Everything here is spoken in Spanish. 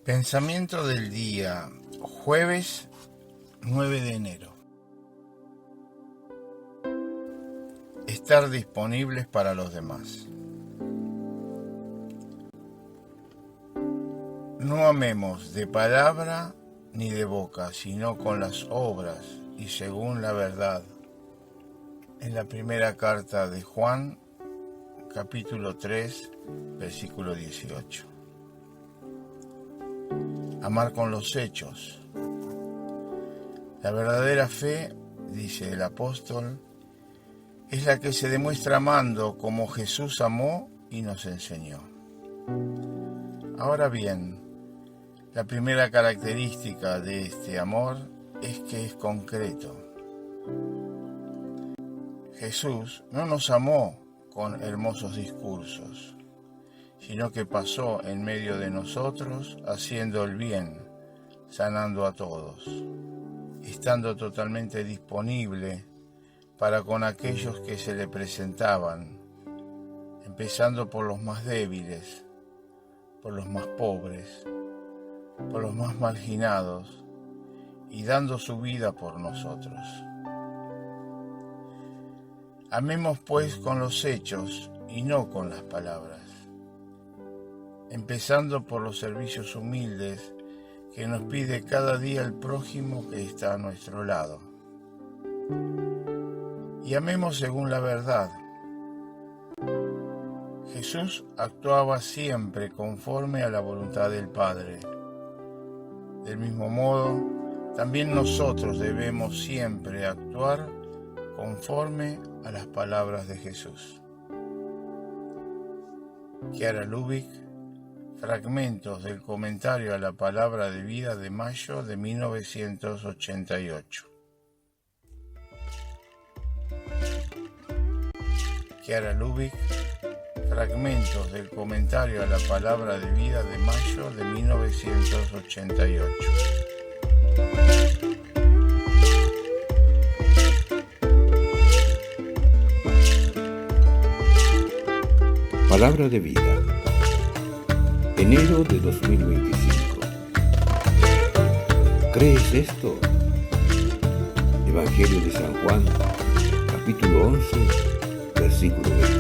Pensamiento del día, jueves 9 de enero. Estar disponibles para los demás. No amemos de palabra ni de boca, sino con las obras y según la verdad. En la primera carta de Juan, capítulo 3, versículo 18. Amar con los hechos. La verdadera fe, dice el apóstol, es la que se demuestra amando como Jesús amó y nos enseñó. Ahora bien, la primera característica de este amor es que es concreto. Jesús no nos amó con hermosos discursos, sino que pasó en medio de nosotros haciendo el bien, sanando a todos, estando totalmente disponible para con aquellos que se le presentaban, empezando por los más débiles, por los más pobres, por los más marginados, y dando su vida por nosotros. Amemos pues con los hechos y no con las palabras, empezando por los servicios humildes que nos pide cada día el prójimo que está a nuestro lado. Y amemos según la verdad. Jesús actuaba siempre conforme a la voluntad del Padre. Del mismo modo, también nosotros debemos siempre actuar conforme a las palabras de Jesús. Chiara Lubich, fragmentos del comentario a la palabra de vida de mayo de 1988. Chiara Lubich, fragmentos del comentario a la palabra de vida de mayo de 1988. Palabra de vida. Enero de 2025. ¿Crees esto? Evangelio de San Juan, capítulo 11, versículo 20.